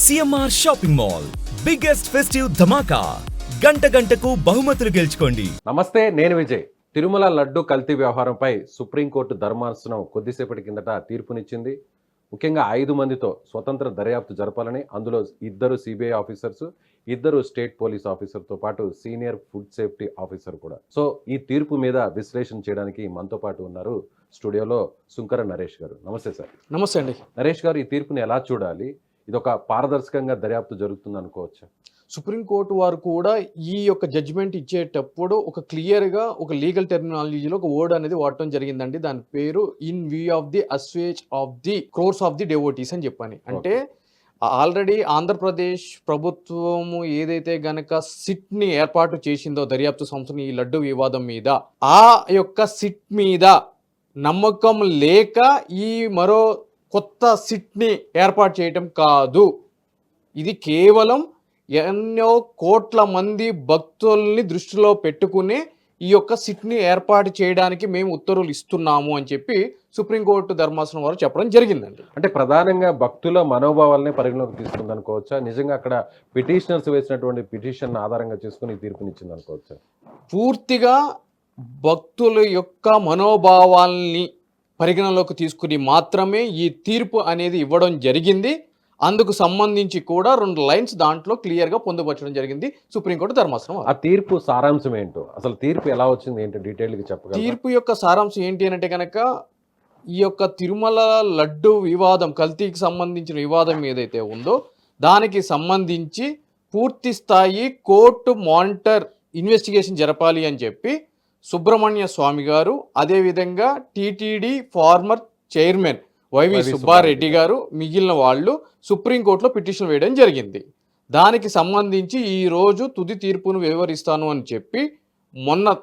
CMR shopping mall biggest festive ధమాకా గంట గంటకు బహుమతులు గెలుచుకోండి. నమస్తే, నేను విజయ్. తిరుమల లడ్డు కల్తీ వ్యవహారంపై సుప్రీంకోర్టు ధర్మాసనం కొద్దిసేపటి కిందట తీర్పునిచ్చింది. ముఖ్యంగా 5 మందితో స్వతంత్ర దర్యాప్తు జరపాలని, అందులో 2 సిబిఐ ఆఫీసర్స్, 2 స్టేట్ పోలీస్ ఆఫీసర్తో పాటు సీనియర్ ఫుడ్ సేఫ్టీ ఆఫీసర్ కూడా. సో ఈ తీర్పు మీద విశ్లేషణ చేయడానికి మనతో పాటు ఉన్నారు స్టూడియోలో సుంకర నరేష్ గారు. నమస్తే సార్. నమస్తే అండి. నరేష్ గారు, ఈ తీర్పుని ఎలా చూడాలి? ఇది ఒక పారదర్శకంగా దర్యాప్తు జరుగుతుంది అనుకోవచ్చా? సుప్రీంకోర్టు వారు కూడా ఈ యొక్క జడ్జిమెంట్ ఇచ్చేటప్పుడు ఒక క్లియర్గా ఒక లీగల్ టెర్మినాలజీలో ఒక వర్డ్ అనేది వాడటం జరిగిందండి. దాని పేరు in view of the usage of the crores of the devotees అని చెప్పని. అంటే ఆల్రెడీ ఆంధ్రప్రదేశ్ ప్రభుత్వము ఏదైతే గనక సిట్ని ఏర్పాటు చేసిందో దర్యాప్తు సంస్థని ఈ లడ్డు వివాదం మీద, ఆ యొక్క సిట్ మీద నమ్మకం లేక ఈ మరో కొత్త సిట్ని ఏర్పాటు చేయటం కాదు. ఇది కేవలం ఎన్నో కోట్ల మంది భక్తుల్ని దృష్టిలో పెట్టుకుని ఈ యొక్క సిట్ని ఏర్పాటు చేయడానికి మేము ఉత్తర్వులు ఇస్తున్నాము అని చెప్పి సుప్రీంకోర్టు ధర్మాసనం వారు చెప్పడం జరిగిందండి. అంటే ప్రధానంగా భక్తుల మనోభావాలనే పరిగణలోకి తీసుకుంది అనుకోవచ్చా? నిజంగా అక్కడ పిటిషనర్స్ వేసినటువంటి పిటిషన్ ఆధారంగా చేసుకుని తీర్పునిచ్చింది అనుకోవచ్చా? పూర్తిగా భక్తుల యొక్క మనోభావాల్ని పరిగణలోకి తీసుకుని మాత్రమే ఈ తీర్పు అనేది ఇవ్వడం జరిగింది. అందుకు సంబంధించి కూడా 2 లైన్స్ దాంట్లో క్లియర్గా పొందుపరచడం జరిగింది సుప్రీంకోర్టు ధర్మాసనం. ఆ తీర్పు సారాంశం ఏంటో, అసలు తీర్పు ఎలా వచ్చింది ఏంటో డీటెయిల్గా చెప్పగలరా? తీర్పు యొక్క సారాంశం ఏంటి అంటే కనుక, ఈ యొక్క తిరుమల లడ్డు వివాదం, కల్తీకి సంబంధించిన వివాదం ఏదైతే ఉందో దానికి సంబంధించి పూర్తి స్థాయి కోర్టు మానిటర్ ఇన్వెస్టిగేషన్ జరపాలి అని చెప్పి సుబ్రహ్మణ్య స్వామి గారు, అదేవిధంగా TTD former chairman YV Subba Reddy గారు, మిగిలిన వాళ్ళు సుప్రీంకోర్టులో పిటిషన్ వేయడం జరిగింది. దానికి సంబంధించి ఈరోజు తుది తీర్పును వివరిస్తాను అని చెప్పి మొన్న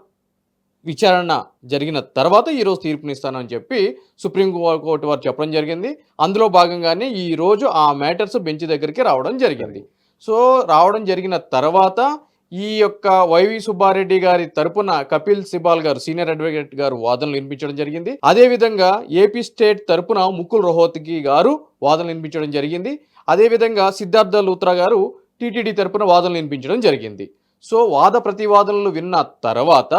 విచారణ జరిగిన తర్వాత ఈరోజు తీర్పునిస్తాను అని చెప్పి సుప్రీంకోర్టు వారు చెప్పడం జరిగింది. అందులో భాగంగానే ఈరోజు ఆ మ్యాటర్స్ బెంచ్ దగ్గరికి రావడం జరిగింది. సో రావడం జరిగిన తర్వాత ఈ యొక్క వైవి సుబ్బారెడ్డి గారి తరపున కపిల్ సిబాల్ గారు, సీనియర్ అడ్వకేట్ గారు వాదనలు వినిపించడం జరిగింది. అదేవిధంగా ఏపీ స్టేట్ తరపున ముకుల్ రోహత్గి గారు వాదనలు వినిపించడం జరిగింది. అదేవిధంగా సిద్ధార్థ లూత్రా గారు టీటీడీ తరపున వాదనలు వినిపించడం జరిగింది. సో వాద ప్రతివాదనలు విన్న తర్వాత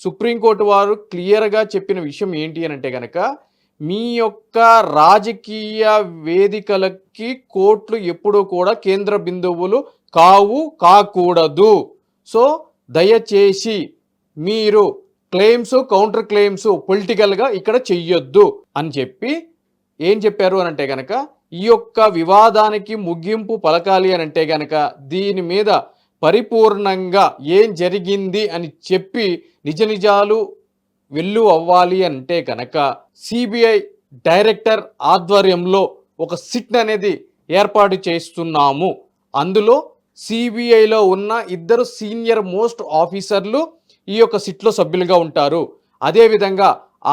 సుప్రీంకోర్టు వారు క్లియర్గా చెప్పిన విషయం ఏంటి అని అంటే కనుక, మీ యొక్క రాజకీయ వేదికలకి కోర్టులు ఎప్పుడూ కూడా కేంద్ర బిందువులు కాకూడదు. సో దయచేసి మీరు క్లెయిమ్స్, కౌంటర్ క్లెయిమ్స్ పొలిటికల్గా ఇక్కడ చెయ్యొద్దు అని చెప్పి ఏం చెప్పారు అని అంటే కనుక, ఈ యొక్క వివాదానికి ముగింపు పలకాలి అని అంటే కనుక దీని మీద పరిపూర్ణంగా ఏం జరిగింది అని చెప్పి నిజాలు వెళ్ళు అవ్వాలి అంటే కనుక సిబిఐ డైరెక్టర్ ఆధ్వర్యంలో ఒక సిట్ అనేది ఏర్పాటు చేస్తున్నాము. అందులో సిబిఐలో ఉన్న 2 సీనియర్ మోస్ట్ ఆఫీసర్లు ఈ యొక్క సిట్లో సభ్యులుగా ఉంటారు. అదేవిధంగా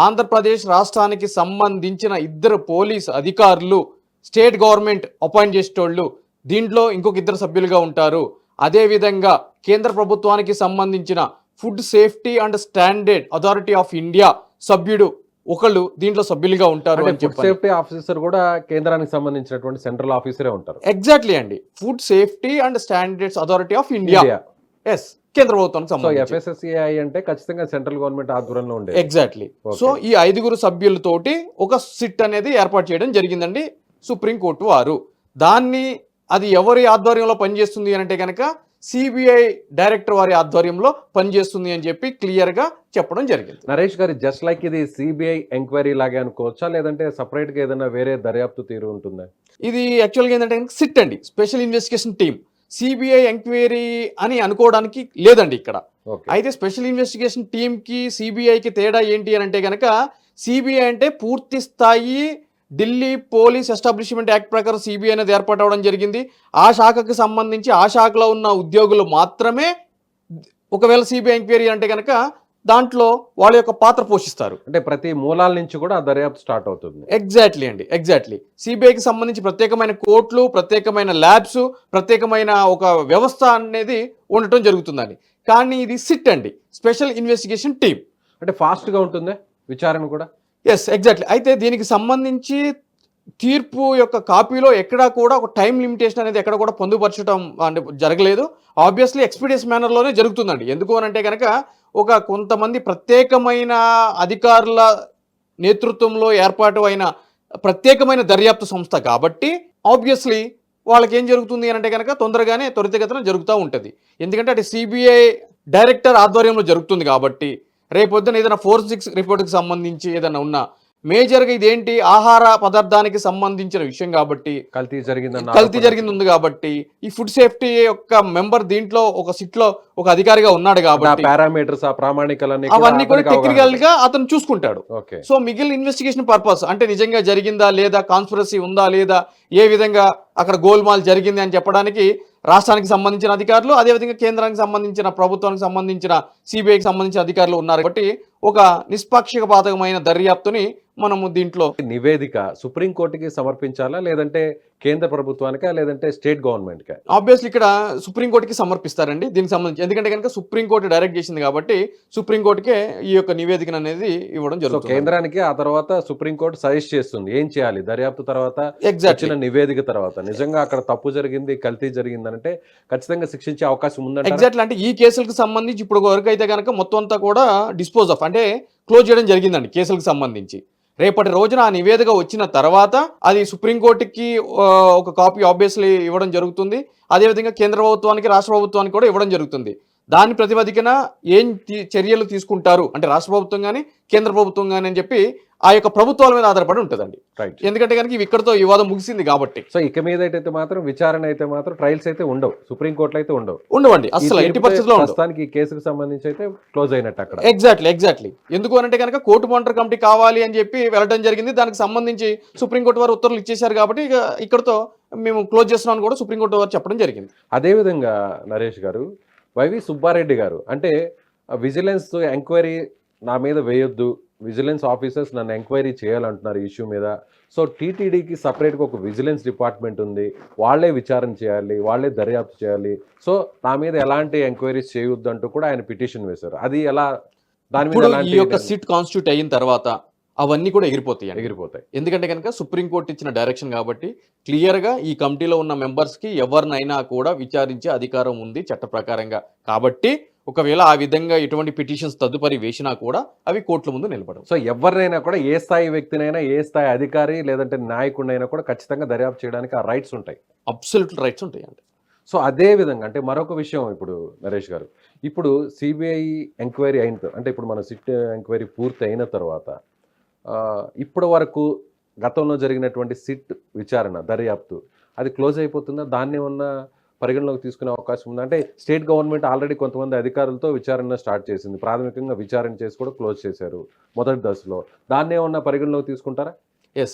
ఆంధ్రప్రదేశ్ రాష్ట్రానికి సంబంధించిన 2 పోలీస్ అధికారులు, స్టేట్ గవర్నమెంట్ అపాయింట్ చేసేటోళ్ళు దీంట్లో ఇంకొక 2 సభ్యులుగా ఉంటారు. అదేవిధంగా కేంద్ర ప్రభుత్వానికి సంబంధించిన food safety and standard authority of India సభ్యుడు ఒకళ్ళు దీంట్లో సభ్యులుగా ఉంటారు అని చెప్పి. సేఫ్టీ ఆఫీసర్ కూడా కేంద్రానికి సంబంధించినటువంటి సెంట్రల్ ఆఫీసరే ఉంటారు. ఎగ్జాక్ట్లీ అండి. Food safety and standards authority of India, yes, కేంద్ర ప్రభుత్వానికి సంబంధించి. ఎఫ్ఎస్ఎస్ఏఐ అంటే ఖచ్చితంగా సెంట్రల్ గవర్నమెంట్ ఆధ్వర్యంలో ఉండే. ఎగ్జాక్ట్లీ. సో ఈ 5 సభ్యులతోటి ఒక సిట్ అనేది ఏర్పాటు చేయడం జరిగిందండి సుప్రీంకోర్టు వారు. దాన్ని అది ఎవరి ఆధ్వర్యంలో పనిచేస్తుంది అని అంటే కనుక సిబిఐ డైరెక్టర్ వారి ఆధ్వర్యంలో పనిచేస్తుంది అని చెప్పి క్లియర్గా చెప్పడం జరిగింది. నరేష్ గారు, జస్ట్ లైక్ ఇది సిబిఐ ఎంక్వైరీ లాగే అనుకోవచ్చా, లేదంటే సపరేట్గా ఏదైనా వేరే దర్యాప్తు తీరు ఉంటుందా? ఇది యాక్చువల్గా ఏంటంటే సిట్ అండి, special investigation team. CBI enquiry అని అనుకోవడానికి లేదండి ఇక్కడ. అయితే స్పెషల్ ఇన్వెస్టిగేషన్ టీమ్కి సిబిఐకి తేడా ఏంటి అని అంటే కనుక, సిబిఐ అంటే పూర్తి స్థాయి ఢిల్లీ పోలీస్ ఎస్టాబ్లిష్మెంట్ యాక్ట్ ప్రకారం సిబిఐ అనేది ఏర్పాటు అవ్వడం జరిగింది. ఆ శాఖకు సంబంధించి ఆ శాఖలో ఉన్న ఉద్యోగులు మాత్రమే ఒకవేళ సిబిఐ ఎంక్వైరీ అంటే కనుక దాంట్లో వాళ్ళ యొక్క పాత్ర పోషిస్తారు. అంటే ప్రతి మూలాల నుంచి కూడా దర్యాప్తు స్టార్ట్ అవుతుంది. ఎగ్జాక్ట్లీ అండి, ఎగ్జాక్ట్లీ. సిబిఐకి సంబంధించి ప్రత్యేకమైన కోర్టులు, ప్రత్యేకమైన ల్యాబ్స్, ప్రత్యేకమైన ఒక వ్యవస్థ అనేది ఉండటం జరుగుతుందండి. కానీ ఇది సిట్ అండి, స్పెషల్ ఇన్వెస్టిగేషన్ టీమ్. అంటే ఫాస్ట్గా ఉంటుందే విచారణ కూడా. Yes, exactly. అయితే దీనికి సంబంధించి తీర్పు యొక్క కాపీలో ఎక్కడా కూడా ఒక టైం లిమిటేషన్ అనేది ఎక్కడ కూడా పొందుపరచడం అంటే జరగలేదు. ఆబ్వియస్లీ ఎక్స్పీడియస్ మేనర్లోనే జరుగుతుందండి. ఎందుకు అని అంటే కనుక ఒక కొంతమంది ప్రత్యేకమైన అధికారుల నేతృత్వంలో ఏర్పాటు అయిన ప్రత్యేకమైన దర్యాప్తు సంస్థ కాబట్టి ఆబ్వియస్లీ వాళ్ళకి ఏం జరుగుతుంది అని అంటే కనుక తొందరగానే త్వరితగతిన జరుగుతూ ఉంటుంది. ఎందుకంటే అటు సిబిఐ డైరెక్టర్ ఆధ్వర్యంలో జరుగుతుంది కాబట్టి రేపొద్దున ఏదైనా ఫోరెన్సిక్స్ రిపోర్ట్కి సంబంధించి ఏదైనా ఉన్నా మేజర్గా ఇదేంటి ఆహార పదార్థానికి సంబంధించిన విషయం కాబట్టి కల్తీ జరిగింది ఉంది కాబట్టి ఈ ఫుడ్ సేఫ్టీ యొక్క మెంబర్ దీంట్లో ఒక సిట్లో ఒక అధికారిగా ఉన్నాడు కాబట్టి పారామీటర్స్ ఆ ప్రామాణికాలన్నీ అవన్నీ కూడా టెక్నికల్ గా అతను చూసుకుంటాడు. ఓకే. సో మిగిలిన ఇన్వెస్టిగేషన్ పర్పస్ అంటే నిజంగా జరిగిందా లేదా, కాన్స్పిరసీ ఉందా లేదా, ఏ విధంగా అక్కడ గోల్మాల్ జరిగింది అని చెప్పడానికి రాష్ట్రానికి సంబంధించిన అధికారులు, అదేవిధంగా కేంద్రానికి సంబంధించిన ప్రభుత్వానికి సంబంధించిన సిబిఐకి సంబంధించిన అధికారులు ఉన్నారు కాబట్టి ఒక నిష్పక్షపాతమైన దర్యాప్తుని మనము దీంట్లో నివేదిక సుప్రీంకోర్టుకి సమర్పించాలా, లేదంటే కేంద్ర ప్రభుత్వానికా, లేదంటే స్టేట్ గవర్నమెంట్కా? ఆబ్వియస్లీ ఇక్కడ సుప్రీంకోర్టుకి సమర్పిస్తారండి దీనికి సంబంధించి. ఎందుకంటే కనుక సుప్రీంకోర్టు డైరెక్ట్ చేసింది కాబట్టి సుప్రీంకోర్టుకే ఈ యొక్క నివేదిక అనేది ఇవ్వడం జరుగుతుంది. కేంద్రానికి ఆ తర్వాత సుప్రీంకోర్టు సజెస్ట్ చేస్తుంది ఏం చేయాలి దర్యాప్తు తర్వాత, వచ్చిన నివేదిక తర్వాత నిజంగా అక్కడ తప్పు జరిగింది, కల్తీ జరిగింది అంటే ఖచ్చితంగా శిక్షించే అవకాశం ఉందంటే. ఎగ్జాక్ట్లీ అంటే ఈ కేసులకు సంబంధించి ఇప్పుడు వరకు అయితే కనుక మొత్తం అంతా కూడా డిస్పోజ్ ఆఫ్ అంటే క్లోజ్ చేయడం జరిగిందండి కేసులకు సంబంధించి. రేపటి రోజున ఆ నివేదిక వచ్చిన తర్వాత అది సుప్రీంకోర్టుకి ఒక కాపీ ఆబ్వియస్లీ ఇవ్వడం జరుగుతుంది. అదేవిధంగా కేంద్ర ప్రభుత్వానికి రాష్ట్ర ప్రభుత్వానికి కూడా ఇవ్వడం జరుగుతుంది. దాని ప్రతిపాదికన ఏం చర్యలు తీసుకుంటారు అంటే రాష్ట్ర ప్రభుత్వం కానీ కేంద్ర ప్రభుత్వం కానీ అని చెప్పి ఆ యొక్క ప్రభుత్వాల మీద ఆధారపడి ఉంటుందండి. ఎందుకంటే కనుక ఇవి ఇక్కడతో వివాదం ముగిసింది కాబట్టి. సో ఇక మీద అయితే మాత్రం విచారణ అయితే మాత్రం ట్రయల్స్ అయితే ఉండవు, సుప్రీంకోర్టులో అయితే ఉండవండి అసలు ఎట్టి పరిస్థితుల్లో. ప్రస్తుతానికి ఈ కేసుకు సంబంధించి అయితే క్లోజ్ అయినట్టు అక్కడ. ఎగ్జాక్ట్లీ ఎందుకు అంటే కనుక కోర్టు మానిటర్ కమిటీ కావాలి అని చెప్పి వెళ్ళడం జరిగింది. దానికి సంబంధించి సుప్రీంకోర్టు వారు ఉత్తర్వులు ఇచ్చేశారు కాబట్టి ఇక ఇక్కడతో మేము క్లోజ్ చేస్తున్నామని కూడా సుప్రీంకోర్టు వారు చెప్పడం జరిగింది. అదేవిధంగా నరేష్ గారు, వైవి సుబ్బారెడ్డి గారు అంటే విజిలెన్స్ ఎంక్వైరీ నా మీద వేయొద్దు, విజిలెన్స్ ఆఫీసర్స్ నన్ను ఎంక్వైరీ చేయాలంటున్నారు ఈ ఇష్యూ మీద. సో టీటీడీకి సపరేట్గా ఒక విజిలెన్స్ డిపార్ట్మెంట్ ఉంది, వాళ్ళే విచారణ చేయాలి, వాళ్ళే దర్యాప్తు చేయాలి, సో నా మీద ఎలాంటి ఎంక్వైరీస్ చేయొద్దు అంటూ కూడా ఆయన పిటిషన్ వేశారు. అది ఎలా, దాని మీద ఈ యొక్క సిట్ కాన్స్టిట్యూట్ అయిన తర్వాత అవన్నీ కూడా ఎగిరిపోతాయి. ఎందుకంటే కనుక సుప్రీంకోర్టు ఇచ్చిన డైరెక్షన్ కాబట్టి క్లియర్గా ఈ కమిటీలో ఉన్న మెంబర్స్కి ఎవరినైనా కూడా విచారించే అధికారం ఉంది చట్ట ప్రకారంగా. కాబట్టి ఒకవేళ ఆ విధంగా ఎటువంటి పిటిషన్స్ తదుపరి వేసినా కూడా అవి కోర్టుల ముందు నిలబడవు. సో ఎవరినైనా కూడా ఏ స్థాయి వ్యక్తినైనా, ఏ స్థాయి అధికారి లేదంటే నాయకుడినైనా కూడా ఖచ్చితంగా దర్యాప్తు చేయడానికి ఆ రైట్స్ ఉంటాయి, అబ్సల్యూట్ రైట్స్ ఉంటాయండి. సో అదే విధంగా అంటే మరొక విషయం ఇప్పుడు నరేష్ గారు, ఇప్పుడు సిబిఐ ఎంక్వైరీ అయిన అంటే ఇప్పుడు మన సిట్ ఎంక్వైరీ పూర్తి అయిన తర్వాత ఇప్పటి వరకు గతంలో జరిగినటువంటి సిట్ విచారణ దర్యాప్తు అది క్లోజ్ అయిపోతుందా, దాన్ని ఉన్న పరిగణలోకి తీసుకునే అవకాశం ఉందా? అంటే స్టేట్ గవర్నమెంట్ ఆల్రెడీ కొంతమంది అధికారులతో విచారణ స్టార్ట్ చేసింది, ప్రాథమికంగా విచారణ చేసి కూడా క్లోజ్ చేశారు మొదటి దశలో, దాన్ని ఏమన్నా పరిగణలోకి తీసుకుంటారా?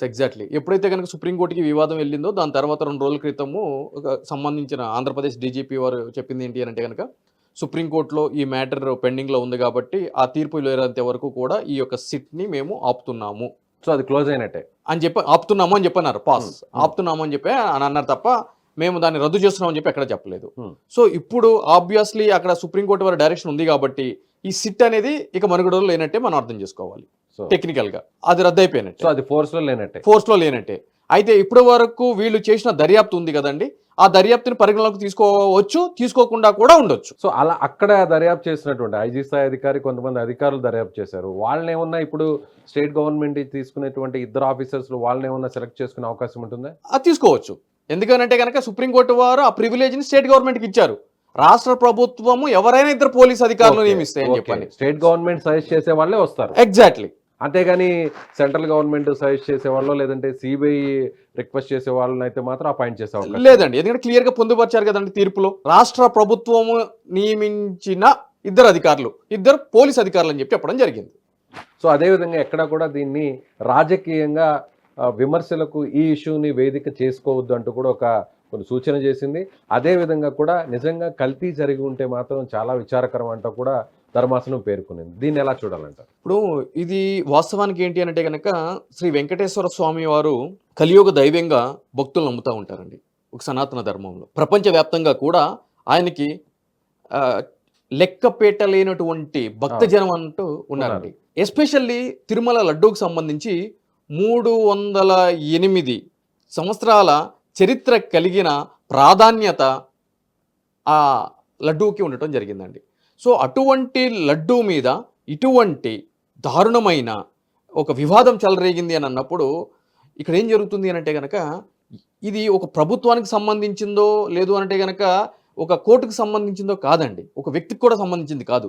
ఎగ్జాక్ట్లీ ఎప్పుడైతే కనుక సుప్రీంకోర్టుకి వివాదం వెళ్ళిందో దాని తర్వాత 2 రోజుల క్రితము సంబంధించిన ఆంధ్రప్రదేశ్ డీజీపీ వారు చెప్పింది ఏంటి అంటే కనుక సుప్రీంకోర్టులో ఈ మ్యాటర్ పెండింగ్లో ఉంది కాబట్టి ఆ తీర్పు లేనంత వరకు కూడా ఈ యొక్క సిట్ని మేము ఆపుతున్నాము, సో అది క్లోజ్ అయినట్టే అని చెప్పి ఆపుతున్నాము అని చెప్పన్నారు. ఆపుతున్నాము అని చెప్పి అని అన్నారు తప్ప మేము దాన్ని రద్దు చేస్తున్నాం అని చెప్పి ఎక్కడ చెప్పలేదు. సో ఇప్పుడు ఆబ్వియస్లీ అక్కడ సుప్రీంకోర్టు వారి డైరెక్షన్ ఉంది కాబట్టి ఈ సిట్ అనేది ఇక మనుగడలో లేనట్టే మనం అర్థం చేసుకోవాలి. టెక్నికల్ గా అది రద్దు అయిపోయినట్టే, సో అది ఫోర్స్ లో లేనట్టే. అయితే ఇప్పటి వరకు వీళ్ళు చేసిన దర్యాప్తు ఉంది కదండి, ఆ దర్యాప్తుని పరిగణలోకి తీసుకోవచ్చు, తీసుకోకుండా కూడా ఉండొచ్చు. సో అలా అక్కడ దర్యాప్తు చేసినటువంటి ఐజీ స్థాయి అధికారి కొంతమంది అధికారులు దర్యాప్తు చేశారు, వాళ్ళని ఏమన్నా ఇప్పుడు స్టేట్ గవర్నమెంట్ తీసుకునేటువంటి 2 ఆఫీసర్స్ వాళ్ళని ఏమన్నా సెలెక్ట్ చేసుకునే అవకాశం ఉంటుందా? అది తీసుకోవచ్చు. ఎందుకంటే కనుక సుప్రీంకోర్టు వారు ఆ ప్రివిలేజ్ని స్టేట్ గవర్నమెంట్కి ఇచ్చారు. రాష్ట్ర ప్రభుత్వము ఎవరైనా 2 పోలీస్ అధికారులు నియమిస్తాయని చెప్పండి. స్టేట్ గవర్నమెంట్ సజెస్ట్ చేసే వాళ్ళే వస్తారు. ఎగ్జాక్ట్లీ. అంతేగాని సెంట్రల్ గవర్నమెంట్ సజెస్ట్ చేసే వాళ్ళు లేదంటే సిబిఐ రిక్వెస్ట్ చేసే వాళ్ళని అయితే మాత్రం అపాయింట్ చేసే వాళ్ళు లేదండి. ఎందుకంటే క్లియర్ గా పొందుపరిచారు కదండి తీర్పులో, రాష్ట్ర ప్రభుత్వము నియమించిన 2 అధికారులు, 2 పోలీస్ అధికారులు అని చెప్పి చెప్పడం జరిగింది. సో అదేవిధంగా ఎక్కడ కూడా దీన్ని రాజకీయంగా విమర్శలకు ఈ ఇష్యూని వేదిక చేసుకోవద్దు అంటూ కూడా కొన్ని సూచన చేసింది. అదేవిధంగా కూడా నిజంగా కల్తీ జరిగి ఉంటే మాత్రం చాలా విచారకరం అంటూ కూడా ధర్మాసనం పేర్కొనింది. దీన్ని ఎలా చూడాలంటారు? ఇప్పుడు ఇది వాస్తవానికి ఏంటి అంటే కనుక శ్రీ వెంకటేశ్వర స్వామి వారు కలియుగ దైవంగా భక్తులు నమ్ముతూ ఉంటారండి ఒక సనాతన ధర్మంలో. ప్రపంచవ్యాప్తంగా కూడా ఆయనకి లెక్క పెట్టలేనటువంటి భక్తజనం అంటూ ఉన్నారండి. ఎస్పెషల్లీ తిరుమల లడ్డూకు సంబంధించి 308 సంవత్సరాల చరిత్ర కలిగిన ప్రాధాన్యత ఆ లడ్డూకి ఉండటం జరిగిందండి. సో అటువంటి లడ్డూ మీద ఇటువంటి దారుణమైన ఒక వివాదం చెలరేగింది అని అన్నప్పుడు ఇక్కడ ఏం జరుగుతుంది అని అంటే గనక ఇది ఒక ప్రభుత్వానికి సంబంధించిందో లేదు అంటే గనక ఒక కోర్టుకు సంబంధించిందో కాదండి. ఒక వ్యక్తికి కూడా సంబంధించింది కాదు.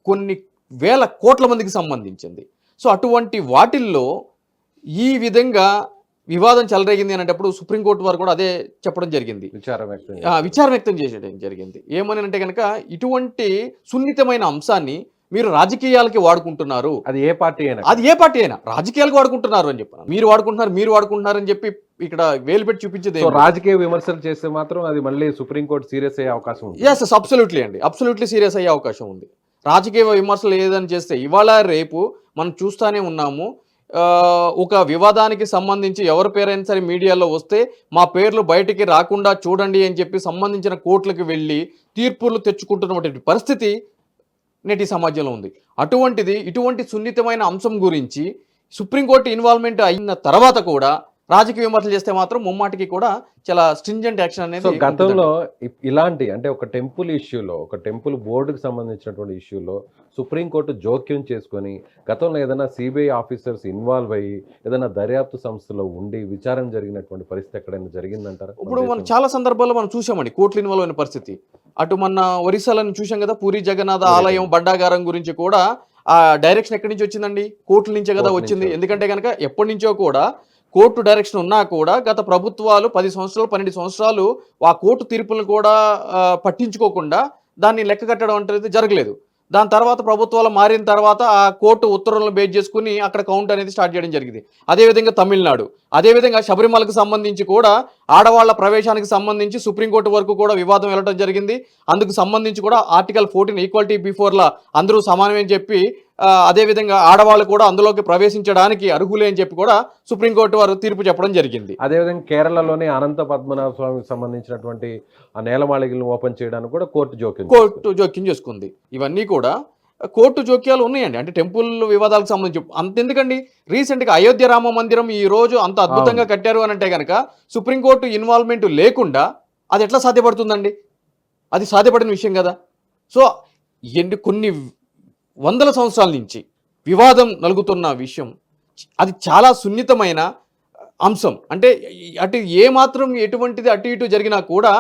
కొన్ని వేల కోట్ల మందికి సంబంధించింది. సో అటువంటి వాటిల్లో ఈ విధంగా వివాదం చెలరేగింది అనేటప్పుడు సుప్రీంకోర్టు వారు కూడా అదే చెప్పడం జరిగింది. విచారం వ్యక్తం చేయడం జరిగింది. ఏమని అంటే కనుక ఇటువంటి సున్నితమైన అంశాన్ని మీరు రాజకీయాలకి వాడుకుంటున్నారు. అది ఏ పార్టీ అయినా రాజకీయాలకు వాడుకుంటున్నారు అని చెప్పారు. మీరు వాడుకుంటున్నారు అని చెప్పి ఇక్కడ వేలు పెట్టి చూపించేది రాజకీయ విమర్శలు చేస్తే మాత్రం అది మళ్ళీ సుప్రీంకోర్టు సీరియస్ అయ్యే అవకాశం ఉంది. ఎస్ అబ్సల్యూట్లీ అండి, అబ్సల్యూట్లీ సీరియస్ అయ్యే అవకాశం ఉంది. రాజకీయ విమర్శలు ఏదని చేస్తే ఇవాళ రేపు మనం చూస్తూనే ఉన్నాము. ఒక వివాదానికి సంబంధించి ఎవరి పేరైనా సరే మీడియాలో వస్తే మా పేర్లు బయటికి రాకుండా చూడండి అని చెప్పి సంబంధించిన కోర్టులకు వెళ్ళి తీర్పులు తెచ్చుకుంటున్నటువంటి పరిస్థితి నేటి సమాజంలో ఉంది. అటువంటిది ఇటువంటి సున్నితమైన అంశం గురించి సుప్రీంకోర్టు ఇన్వాల్వ్మెంట్ అయిన తర్వాత కూడా రాజకీయ విమర్శలు చేస్తే మాత్రం ముమ్మాటికి కూడా చాలా స్ట్రింజెంట్ యాక్షన్ అనేది. గతంలో ఇలాంటి అంటే ఒక టెంపుల్ ఇష్యూలో, ఒక టెంపుల్ బోర్డుకు సంబంధించినటువంటి ఇష్యూలో సుప్రీంకోర్టు జోక్యం చేసుకొని గతంలో ఏదైనా సిబిఐ ఆఫీసర్స్ ఇన్వాల్వ్ అయ్యి ఏదైనా దర్యాప్తు సంస్థలో ఉండి విచారణ జరిగినటువంటి పరిస్థితి ఎక్కడైనా జరిగిందంటారా? ఇప్పుడు మనం చాలా సందర్భాల్లో మనం చూసామండి కోర్టులు ఇన్వాల్వ్ అయిన పరిస్థితి. అటు మన ఒరిస్సాలను చూసాం కదా, పూరి జగన్నాథ ఆలయం బండాగారం గురించి కూడా ఆ డైరెక్షన్ ఎక్కడి నుంచి వచ్చిందండి? కోర్టుల నుంచే కదా వచ్చింది. ఎందుకంటే కనుక ఎప్పటి నుంచో కూడా కోర్టు డైరెక్షన్ ఉన్నా కూడా గత ప్రభుత్వాలు 10 సంవత్సరాలు 12 సంవత్సరాలు ఆ కోర్టు తీర్పులను కూడా పట్టించుకోకుండా దాన్ని లెక్క కట్టడం అనేది జరగలేదు. దాని తర్వాత ప్రభుత్వాలు మారిన తర్వాత ఆ కోర్టు ఉత్తర్వులను బేస్ చేసుకుని అక్కడ కౌంట్ అనేది స్టార్ట్ చేయడం జరిగింది. అదేవిధంగా తమిళనాడు, అదేవిధంగా శబరిమలకు సంబంధించి కూడా ఆడవాళ్ల ప్రవేశానికి సంబంధించి సుప్రీంకోర్టు వరకు కూడా వివాదం వెళ్ళడం జరిగింది. అందుకు సంబంధించి కూడా ఆర్టికల్ 14 ఈక్వాలిటీ బిఫోర్లా అందరూ సమానమే అని చెప్పి, అదేవిధంగా ఆడవాళ్ళు కూడా అందులోకి ప్రవేశించడానికి అర్హులే అని చెప్పి కూడా సుప్రీంకోర్టు వారు తీర్పు చెప్పడం జరిగింది. అదేవిధంగా కేరళలోని అనంత పద్మనాభ స్వామికి సంబంధించినటువంటి ఆ నేలమాళికలను ఓపెన్ చేయడానికి కూడా కోర్టు జోక్యం చేసుకుంది. ఇవన్నీ కూడా కోర్టు జోక్యాలు ఉన్నాయండి. అంటే టెంపుల్ వివాదాలకు సంబంధించి అంతెందుకండి, రీసెంట్గా అయోధ్య రామ మందిరం ఈ రోజు అంత అద్భుతంగా కట్టారు అని అంటే కనుక సుప్రీంకోర్టు ఇన్వాల్వ్మెంట్ లేకుండా అది ఎట్లా సాధ్యపడుతుందండి? అది సాధ్యపడిన విషయం కదా. సో కొన్ని వందల సంవత్సరాల నుంచి వివాదం నలుగుతున్న విషయం, అది చాలా సున్నితమైన అంశం. అంటే అటు ఏమాత్రం ఎటువంటిది అటు ఇటు జరిగినా కూడా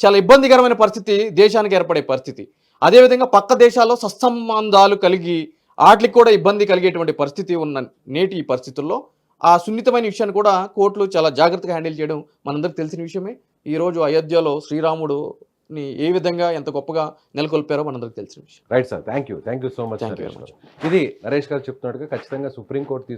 చాలా ఇబ్బందికరమైన పరిస్థితి దేశానికి ఏర్పడే పరిస్థితి. అదేవిధంగా పక్క దేశాల్లో సత్సంబంధాలు కలిగి వాటికి కూడా ఇబ్బంది కలిగేటువంటి పరిస్థితి ఉన్న నేటి ఈ పరిస్థితుల్లో ఆ సున్నితమైన విషయాన్ని కూడా కోర్టులు చాలా జాగ్రత్తగా హ్యాండిల్ చేయడం మనందరికి తెలిసిన విషయమే. ఈరోజు అయోధ్యలో శ్రీరాముడు ఏ విధంగా ఎంత గొప్పగా నెలకొల్పారో మనందరికి తెలిసిన విషయం. Right sir, thank you so much. ఇది నరేష్ గారు చెప్తున్నట్టుగా ఖచ్చితంగా సుప్రీంకోర్టు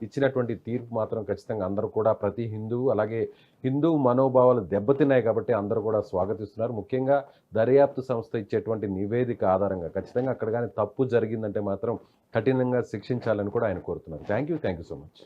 ఇచ్చినటువంటి తీర్పు మాత్రం ఖచ్చితంగా అందరూ కూడా ప్రతి హిందువు అలాగే హిందూ మనోభావాలు దెబ్బతిన్నాయి కాబట్టి అందరూ కూడా స్వాగతిస్తున్నారు. ముఖ్యంగా దర్యాప్తు సంస్థ ఇచ్చేటువంటి నివేదిక ఆధారంగా ఖచ్చితంగా అక్కడ కానీ తప్పు జరిగిందంటే మాత్రం కఠినంగా శిక్షించాలని కూడా ఆయన కోరుతున్నారు. Thank you so much.